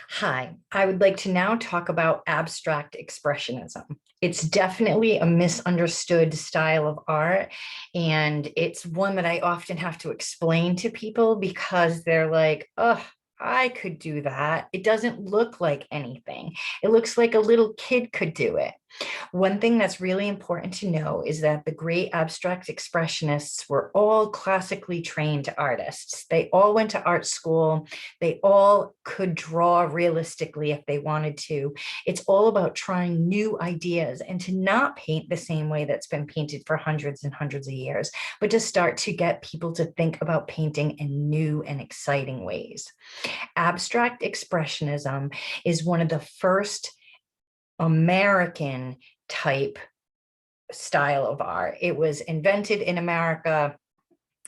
Hi, I would like to now talk about abstract expressionism. It's definitely a misunderstood style of art, and it's one that I often have to explain to people because they're like, oh, I could do that. It doesn't look like anything. It looks like a little kid could do it. One thing that's really important to know is that the great abstract expressionists were all classically trained artists. They all went to art school. They all could draw realistically if they wanted to. It's all about trying new ideas and to not paint the same way that's been painted for hundreds and hundreds of years, but to start to get people to think about painting in new and exciting ways. Abstract expressionism is one of the first American type style of art. It was invented in America.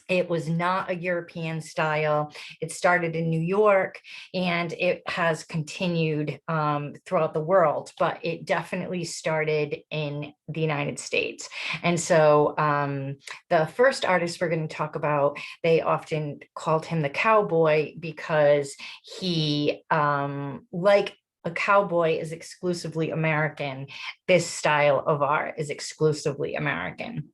It was not a European style. It started in New York and it has continued throughout the world, but it definitely started in the United States. And so the first artist we're going to talk about, they often called him the cowboy because he, like a cowboy is exclusively American, this style of art is exclusively American.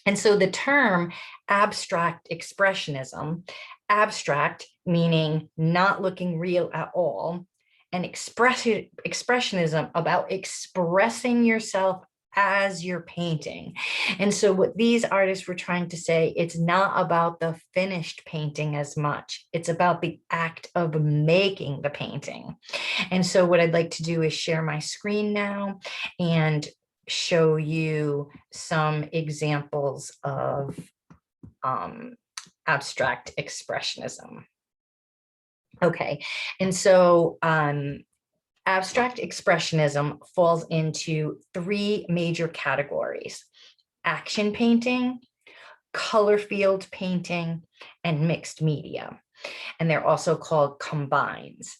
And so the term abstract expressionism, abstract meaning not looking real at all, and expressionism about expressing yourself as you're painting. And so what these artists were trying to say, it's not about the finished painting as much. It's about the act of making the painting. And so what I'd like to do is share my screen now and show you some examples of abstract expressionism. Okay, and so abstract expressionism falls into three major categories: action painting, color field painting, and mixed media. And they're also called combines.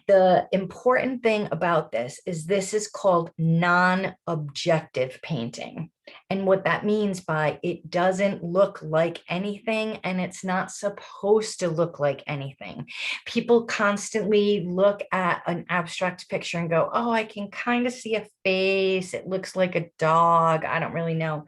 The important thing about this is called non-objective painting. And what that means by it doesn't look like anything and it's not supposed to look like anything. People constantly look at an abstract picture and go, oh, I can kind of see a face. It looks like a dog. I don't really know.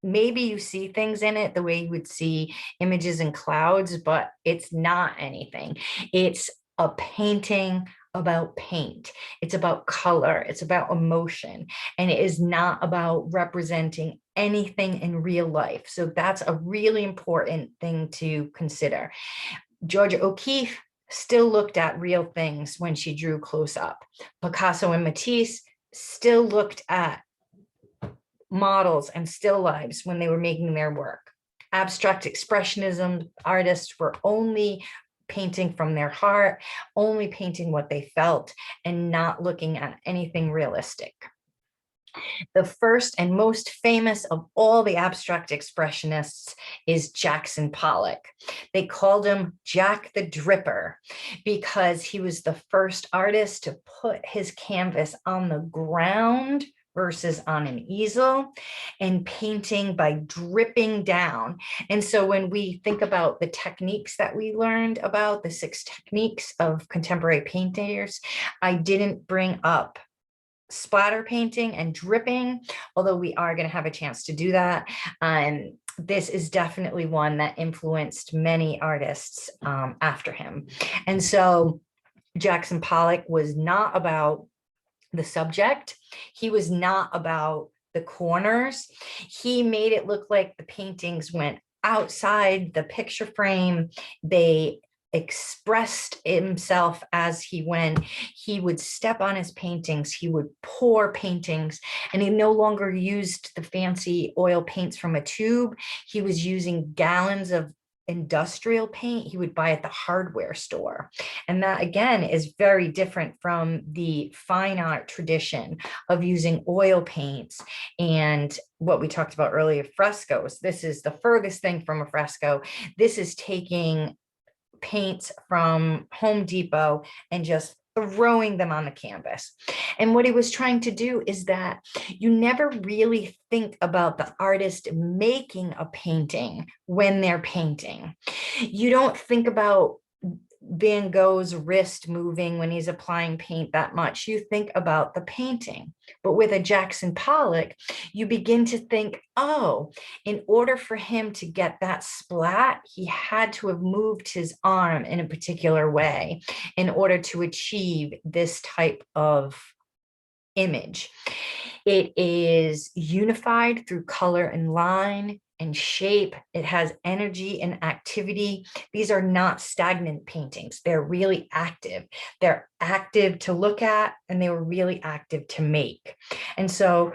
Maybe you see things in it the way you would see images in clouds, but it's not anything. It's a painting about paint. It's about color. It's about emotion. And it is not about representing anything in real life. So that's a really important thing to consider. Georgia O'Keeffe still looked at real things when she drew close up. Picasso and Matisse still looked at models and still lives when they were making their work. Abstract expressionism artists were only painting from their heart, only painting what they felt, and not looking at anything realistic. The first and most famous of all the abstract expressionists is Jackson Pollock. They called him Jack the Dripper because he was the first artist to put his canvas on the ground versus on an easel and painting by dripping down. And so when we think about the techniques that we learned about, the 6 techniques of contemporary painters, I didn't bring up splatter painting and dripping, although we are going to have a chance to do that. This is definitely one that influenced many artists after him. And so Jackson Pollock was not about the subject. He was not about the corners. He made it look like the paintings went outside the picture frame. They expressed himself as he went. He would step on his paintings. He would pour paintings, and he no longer used the fancy oil paints from a tube. He was using gallons of industrial paint he would buy at the hardware store. And that again is very different from the fine art tradition of using oil paints and what we talked about earlier, frescoes. This is the furthest thing from a fresco. This is taking paints from Home Depot and just throwing them on the canvas. And what he was trying to do is that you never really think about the artist making a painting when they're painting. You don't think about Van Gogh's wrist moving when he's applying paint that much. You think about the painting. But with a Jackson Pollock, you begin to think, oh, in order for him to get that splat, he had to have moved his arm in a particular way in order to achieve this type of image. It is unified through color and line and shape. It has energy and activity. These are not stagnant paintings. They're really active. They're active to look at, and they were really active to make. And so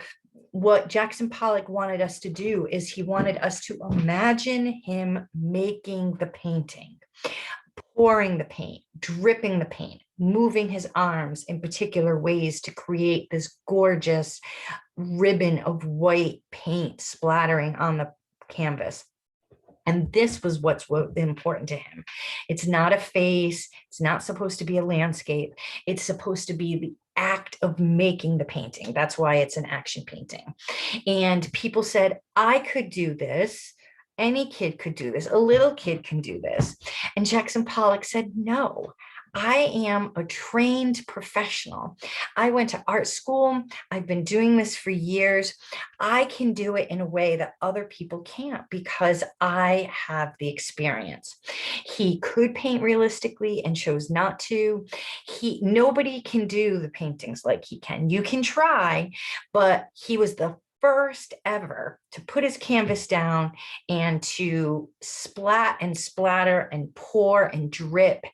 what Jackson Pollock wanted us to do is he wanted us to imagine him making the painting, pouring the paint, dripping the paint, moving his arms in particular ways to create this gorgeous ribbon of white paint splattering on the canvas. And this was what's important to him. It's not a face. It's not supposed to be a landscape. It's supposed to be the act of making the painting. That's why it's an action painting. And people said, I could do this. Any kid could do this. A little kid can do this. And Jackson Pollock said, no, I am a trained professional. I went to art school. I've been doing this for years. I can do it in a way that other people can't because I have the experience. He could paint realistically and chose not to. Nobody can do the paintings like he can. You can try, but he was the first ever to put his canvas down and to splat and splatter and pour and drip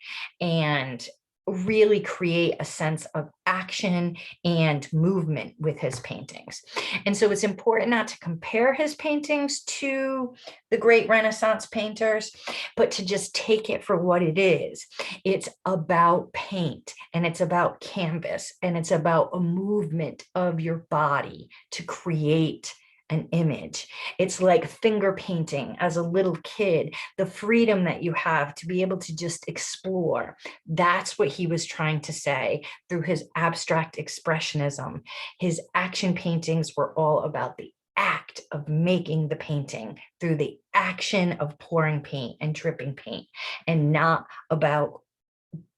and really create a sense of action and movement with his paintings. And so it's important not to compare his paintings to the great Renaissance painters, but to just take it for what it is. It's about paint, and it's about canvas, and it's about a movement of your body to create an image. It's like finger painting as a little kid, the freedom that you have to be able to just explore. That's what he was trying to say through his abstract expressionism. His action paintings were all about the act of making the painting through the action of pouring paint and dripping paint, and not about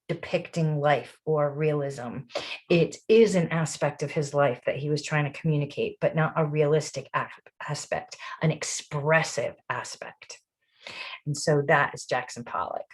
depicting life or realism. It is an aspect of his life that he was trying to communicate, but not a realistic aspect, an expressive aspect. And so that is Jackson Pollock.